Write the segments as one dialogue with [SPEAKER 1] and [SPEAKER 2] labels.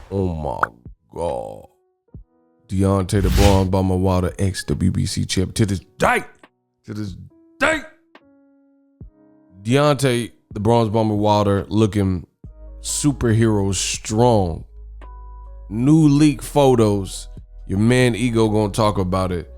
[SPEAKER 1] Oh my God. Deontay the Bronze Bomber Wilder, ex-WBC champ. To this day. Deontay the Bronze Bomber Wilder looking superhero strong. New leak photos. Your man Ego gonna talk about it.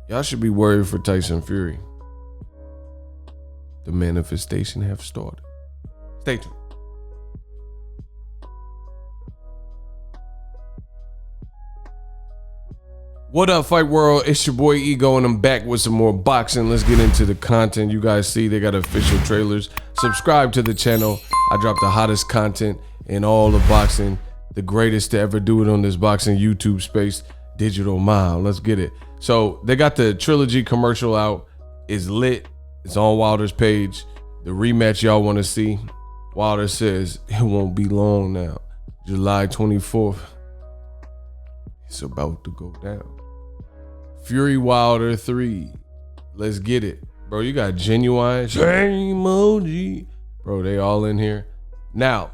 [SPEAKER 1] Y'all should be worried for Tyson Fury. The manifestation have started. Stay tuned. What up, Fight World? It's your boy Ego, and I'm back with some more boxing. Let's get into the content. You guys see they got official trailers. Subscribe to the channel. I drop the hottest content in all of boxing. The greatest to ever do it on this boxing YouTube space. Digital Mile. Let's get it. So they got the trilogy commercial out. It's lit. It's on Wilder's page. The rematch y'all want to see. Wilder says it won't be long now. July 24th. It's about to go down. Fury Wilder 3. Let's get it. Bro, you got Genuine, emoji. Bro, they all in here. Now,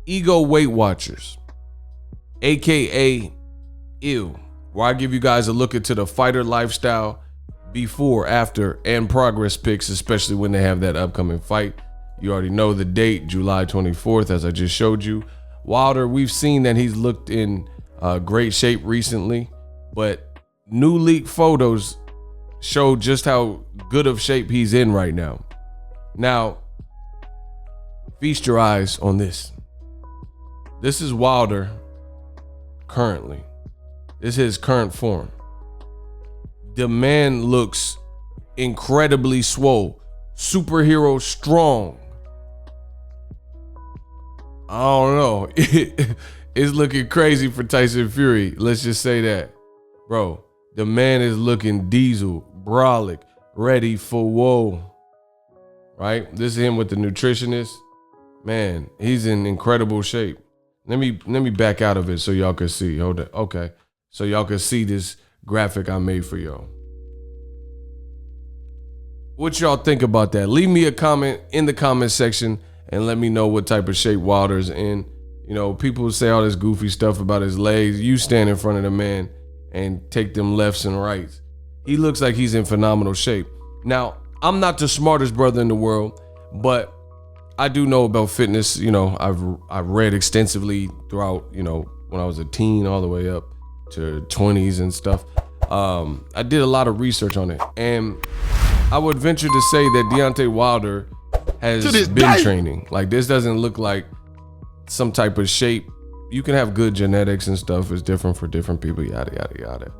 [SPEAKER 1] Ego Weight Watchers, AKA Ew, where I give you guys a look into the fighter lifestyle before, after, and progress pics, especially when they have that upcoming fight. You already know the date, July 24th, as I just showed you. Wilder, we've seen that he's looked in great shape recently, but new leak photos show just how good of shape he's in right now. Now, feast your eyes on this. This is Wilder currently. This is his current form. The man looks incredibly swole, superhero strong. I don't know. It's looking crazy for Tyson Fury. Let's just say that. Bro, the man is looking diesel, brolic, ready for woe. Right? This is him with the nutritionist. Man, he's in incredible shape. Let me back out of it so y'all can see. Hold it. Okay. So y'all can see this graphic I made for y'all. What y'all think about that? Leave me a comment in the comment section and let me know what type of shape Wilder's in. You know, people say all this goofy stuff about his legs. You stand in front of the man and take them lefts and rights. He looks like he's in phenomenal shape. Now, I'm not the smartest brother in the world, but I do know about fitness. You know, I've read extensively throughout, you know, when I was a teen all the way up to 20s and stuff. I did a lot of research on it, and I would venture to say that Deontay Wilder has been training. Like, this doesn't look like some type of shape. You can have good genetics and stuff. It's different for different people, yada, yada, yada.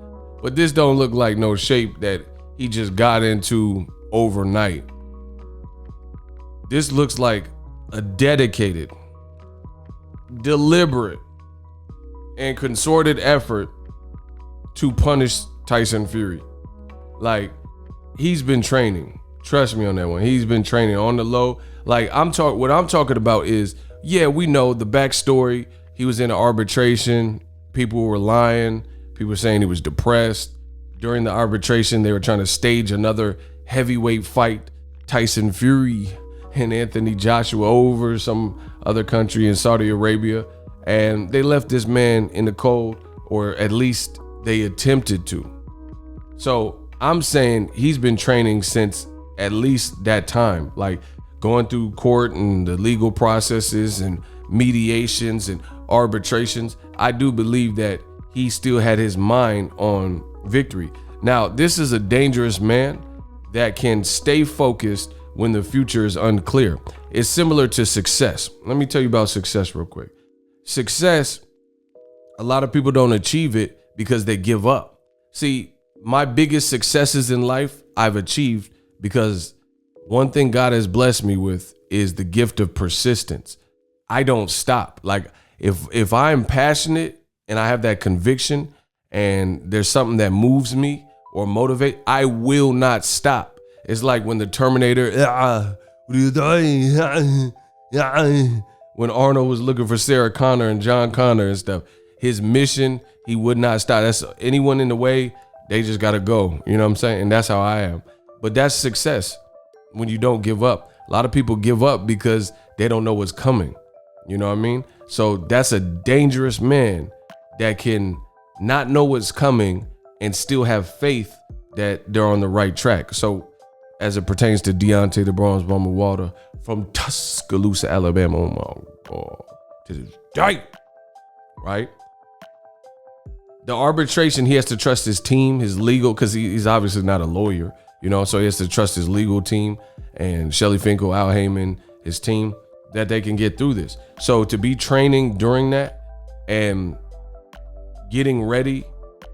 [SPEAKER 1] But this don't look like no shape that he just got into overnight. This looks like a dedicated, deliberate, and concerted effort to punish Tyson Fury. Like, he's been training. Trust me on that one. He's been training on the low. Like, what I'm talking about is, yeah, we know the backstory. He was in an arbitration. People were lying. People were saying he was depressed. During the arbitration, they were trying to stage another heavyweight fight, Tyson Fury and Anthony Joshua over some other country in Saudi Arabia. And they left this man in the cold, or at least they attempted to. So I'm saying he's been training since at least that time, like going through court and the legal processes and mediations and arbitrations. I do believe that he still had his mind on victory. Now, this is a dangerous man that can stay focused when the future is unclear. It's similar to success. Let me tell you about success real quick. Success, a lot of people don't achieve it because they give up. See, my biggest successes in life I've achieved because one thing God has blessed me with is the gift of persistence. I don't stop. Like, if I'm passionate and I have that conviction and there's something that moves me or motivate, I will not stop. It's like when the Terminator, when Arnold was looking for Sarah Connor and John Connor and stuff, his mission, he would not stop. That's anyone in the way, they just got to go. You know what I'm saying? And that's how I am. But that's success when you don't give up. A lot of people give up because they don't know what's coming. You know what I mean? So that's a dangerous man that can not know what's coming and still have faith that they're on the right track. So as it pertains to Deontay the Bronze Bomber Wilder from Tuscaloosa, Alabama, oh my God, to this day, right? The arbitration, he has to trust his team, his legal, because he's obviously not a lawyer, you know, so he has to trust his legal team and Shelly Finkel, Al Heyman, his team, that they can get through this. So to be training during that and getting ready,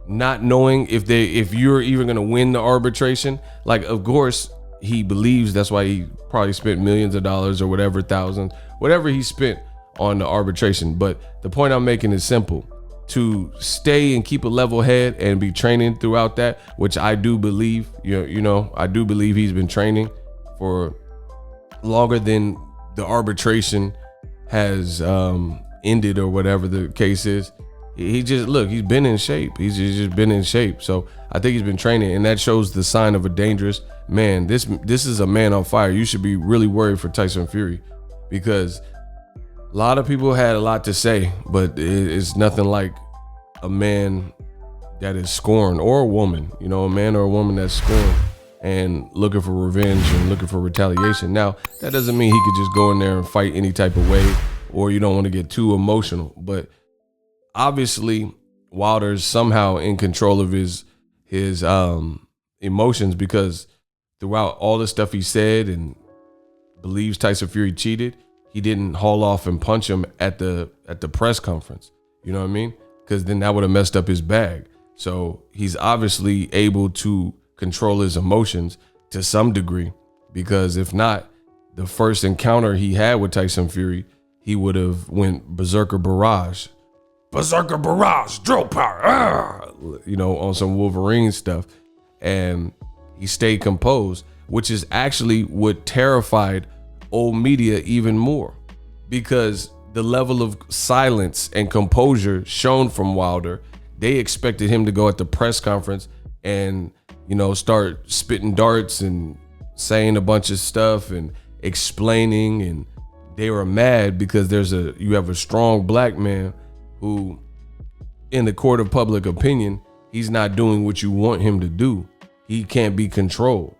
[SPEAKER 1] not knowing if you're even gonna win the arbitration, like of course he believes that's why he probably spent millions of dollars or whatever, thousands, whatever he spent on the arbitration. But the point I'm making is simple. To stay and keep a level head and be training throughout that, which I do believe, you know, I do believe he's been training for longer than the arbitration has ended or whatever the case is. He just, look, he's been in shape. He's just been in shape. So I think he's been training, and that shows the sign of a dangerous man. This is a man on fire. You should be really worried for Tyson Fury, because a lot of people had a lot to say, but it's nothing like a man that is scorned, or a woman, you know, a man or a woman that's scorned and looking for revenge and looking for retaliation. Now, that doesn't mean he could just go in there and fight any type of way, or you don't want to get too emotional. But obviously, Wilder's somehow in control of his emotions, because throughout all the stuff he said and believes Tyson Fury cheated, he didn't haul off and punch him at the press conference. You know what I mean? Because then that would have messed up his bag. So he's obviously able to control his emotions to some degree, because if not, the first encounter he had with Tyson Fury, he would have went berserker barrage, drill power, you know, on some Wolverine stuff. And he stayed composed, which is actually what terrified old media even more, because the level of silence and composure shown from Wilder, they expected him to go at the press conference and, you know, start spitting darts and saying a bunch of stuff and explaining, and they were mad because you have a strong black man who, in the court of public opinion, he's not doing what you want him to do. He can't be controlled.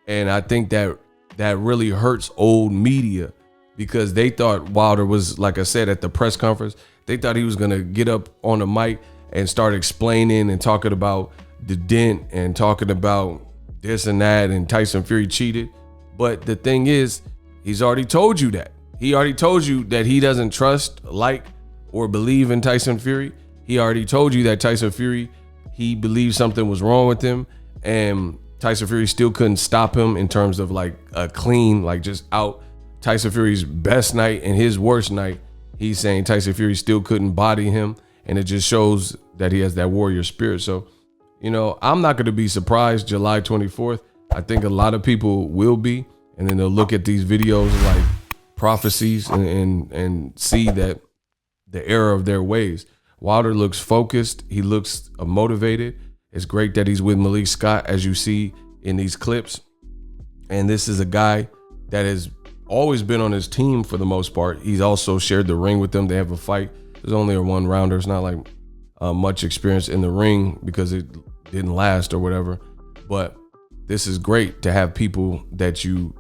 [SPEAKER 1] And I think that really hurts old media, because they thought Wilder was, like I said, at the press conference, they thought he was gonna get up on the mic and start explaining and talking about the dent and talking about this and that, and Tyson Fury cheated. But the thing is, he's already told you that. He already told you that he doesn't trust, like, or believe in Tyson Fury. He already told you that Tyson Fury, he believed something was wrong with him, and Tyson Fury still couldn't stop him in terms of like a clean, like just out. Tyson Fury's best night and his worst night, he's saying Tyson Fury still couldn't body him, and it just shows that he has that warrior spirit. So, you know, I'm not going to be surprised July 24th. I think a lot of people will be, and then they'll look at these videos like prophecies and see that the error of their ways. Wilder looks focused. He looks motivated. It's great that he's with Malik Scott, as you see in these clips. And this is a guy that has always been on his team for the most part. He's also shared the ring with them. They have a fight. There's only a one rounder. It's not like much experience in the ring because it didn't last or whatever. But this is great to have people that you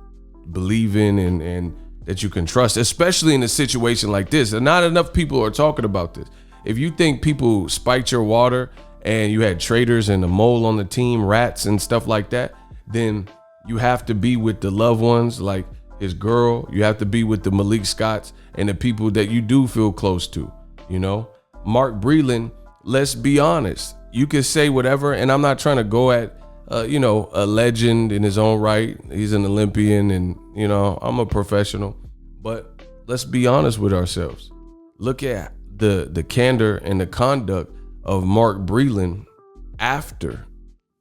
[SPEAKER 1] believe in and that you can trust, especially in a situation like this. And not enough people are talking about this. If you think people spiked your water and you had traitors and a mole on the team, rats and stuff like that, then you have to be with the loved ones, like his girl. You have to be with the Malik Scotts and the people that you do feel close to, you know? Mark Breland, let's be honest. You can say whatever, and I'm not trying to go at, you know, a legend in his own right. He's an Olympian and, you know, I'm a professional. But let's be honest with ourselves. Look at the candor and the conduct of Mark Breland after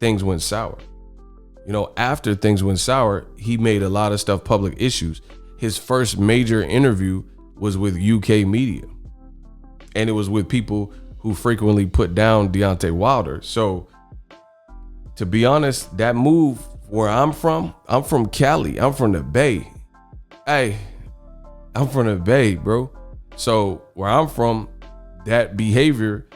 [SPEAKER 1] things went sour. You know, after things went sour, he made a lot of stuff public issues. His first major interview was with UK media. And it was with people who frequently put down Deontay Wilder. So, to be honest, that move where I'm from Cali. I'm from the Bay. Hey, I'm from the Bay, bro. So where I'm from, that behavior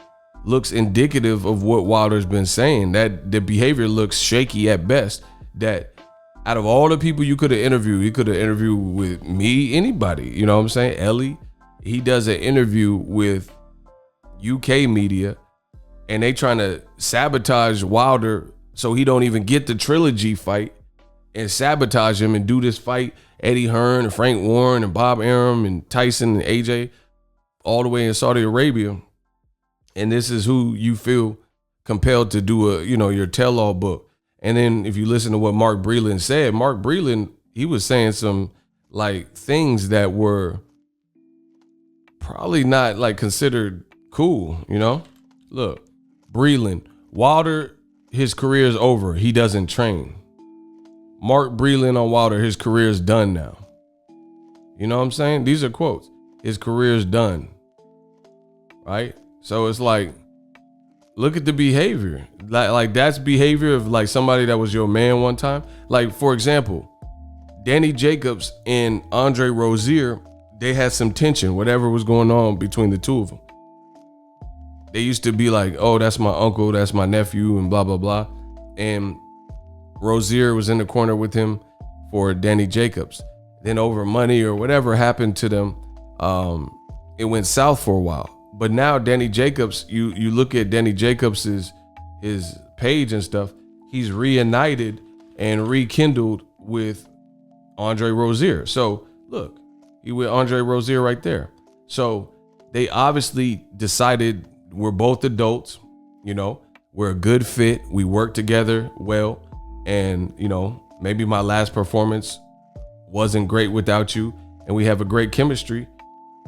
[SPEAKER 1] looks indicative of what Wilder's been saying. That the behavior looks shaky at best. That out of all the people you could have interviewed, he could have interviewed with me, anybody. You know what I'm saying? Ellie. He does an interview with UK media, and they trying to sabotage Wilder so he don't even get the trilogy fight, and sabotage him and do this fight. Eddie Hearn and Frank Warren and Bob Arum and Tyson and AJ all the way in Saudi Arabia. And this is who you feel compelled to do your tell-all book. And then if you listen to what Mark Breland said, Mark Breland, he was saying some like things that were probably not like considered cool, Look, Breland, Wilder, his career is over. He doesn't train. Mark Breland on Wilder, his career is done now. You know what I'm saying? These are quotes. His career is done. Right? So it's like, look at the behavior. Like that's behavior of like somebody that was your man one time. Like, for example, Danny Jacobs and Andre Rozier, they had some tension, whatever was going on between the two of them. They used to be like, oh, that's my uncle, that's my nephew, and blah, blah, blah. And Rozier was in the corner with him for Danny Jacobs. Then over money or whatever happened to them, it went south for a while. But now Danny Jacobs, you look at Danny Jacobs' his page and stuff, he's reunited and rekindled with Andre Rozier. So look, he with Andre Rozier right there. So they obviously decided we're both adults, we're a good fit. We work together well. And, maybe my last performance wasn't great without you, and we have a great chemistry,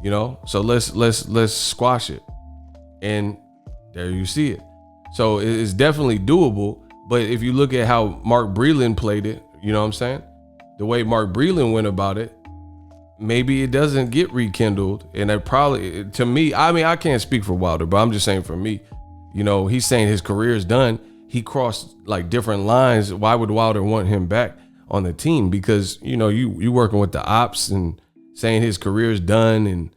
[SPEAKER 1] so let's squash it. And there you see it. So it's definitely doable. But if you look at how Mark Breland played it, you know what I'm saying? The way Mark Breland went about it, maybe it doesn't get rekindled. And it probably, to me, I can't speak for Wilder, but I'm just saying for me, he's saying his career is done. He crossed like different lines. Why would Wilder want him back on the team? Because, you working with the ops and saying his career is done, and,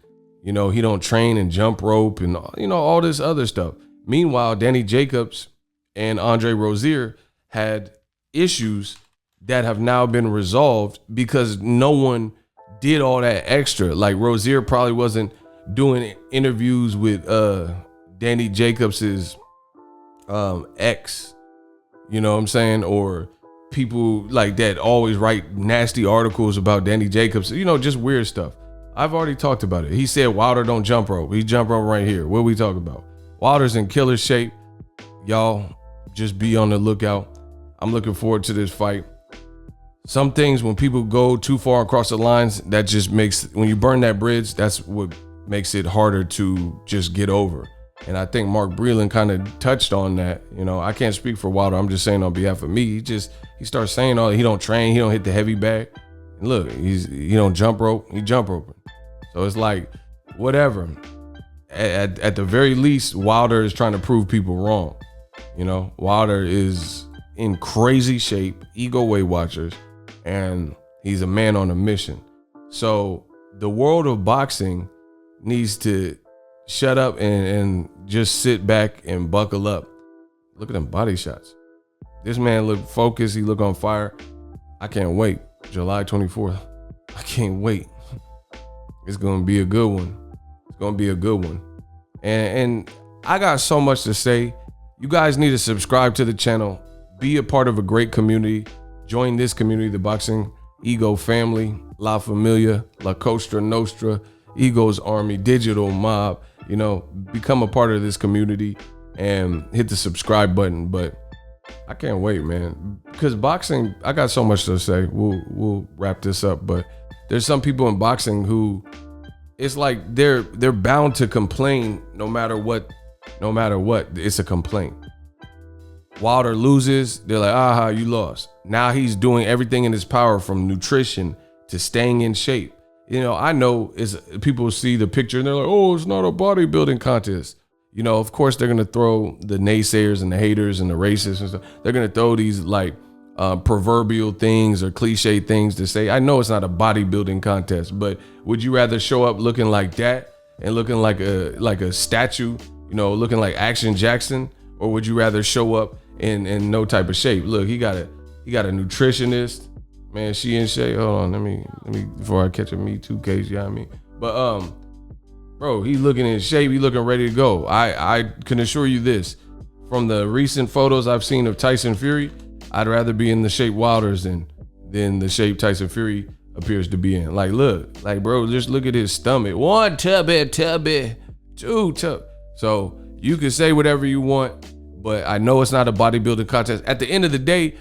[SPEAKER 1] he don't train and jump rope and, all this other stuff. Meanwhile, Danny Jacobs and Andre Rozier had issues that have now been resolved because no one did all that extra. Like Rozier probably wasn't doing interviews with Danny Jacobs's ex, you know what I'm saying? Or people like that always write nasty articles about Danny Jacobs, just weird stuff. I've already talked about it. He said Wilder don't jump rope. He jump rope right here. What are we talking about? Wilder's in killer shape. Y'all just be on the lookout. I'm looking forward to this fight. Some things, when people go too far across the lines, that just makes, when you burn that bridge, that's what makes it harder to just get over. And I think Mark Breland kind of touched on that. I can't speak for Wilder. I'm just saying on behalf of me. He starts saying he don't train, he don't hit the heavy bag. And look, he don't jump rope, he jump roping. So it's like, whatever. At the very least, Wilder is trying to prove people wrong. Wilder is in crazy shape, ego Weight Watchers, and he's a man on a mission. So the world of boxing needs to shut up and just sit back and buckle up. Look at them body shots. This man look focused. He look on fire. I can't wait. July 24th. I can't wait. It's going to be a good one. It's going to be a good one. And I got so much to say. You guys need to subscribe to the channel. Be a part of a great community. Join this community, the Boxingego family, La Familia, La Costa Nostra, Ego's Army, Digital Mob. Become a part of this community and hit the subscribe button. But I can't wait, man, because boxing, I got so much to say. We'll wrap this up, but there's some people in boxing who it's like they're bound to complain no matter what. It's a complaint. Wilder loses, they're like, aha, you lost. Now he's doing everything in his power, from nutrition to staying in shape. I know people see the picture and they're like, oh, it's not a bodybuilding contest. Of course they're going to throw the naysayers and the haters and the racists and stuff. They're going to throw these like proverbial things or cliche things to say, I know it's not a bodybuilding contest, but would you rather show up looking like that and looking like a statue, you know, looking like Action Jackson, or would you rather show up in no type of shape? Look, he got a nutritionist, man. She in shape. Hold on, let me before I catch a Me Too case, you know what I mean? But bro, he looking in shape. He looking ready to go. I can assure you this, from the recent photos I've seen of Tyson Fury, I'd rather be in the shape Wilder's than the shape Tyson Fury appears to be in. Like, look, like, bro, just look at his stomach. 1 tubby, 2 tub. So you can say whatever you want, but I know it's not a bodybuilding contest. At the end of the day,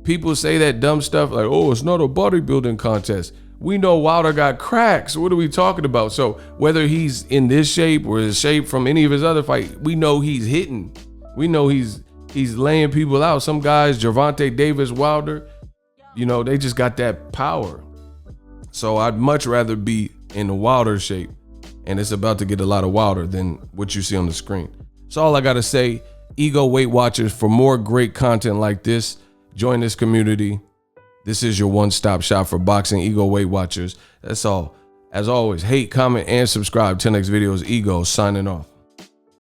[SPEAKER 1] people say that dumb stuff like, oh, it's not a bodybuilding contest. We know Wilder got cracks. What are we talking about? So whether he's in this shape or his shape from any of his other fights, we know he's hitting. We know he's laying people out. Some guys, Gervonta Davis, Wilder, you know, they just got that power. So I'd much rather be in the Wilder shape, and it's about to get a lot of Wilder than what you see on the screen. That's all I gotta say. Ego Weight Watchers, for more great content like this, join this community. This is your one-stop shop for boxing. Ego Weight Watchers. That's all. As always, hate, comment, and subscribe. Till next videos, Ego signing off.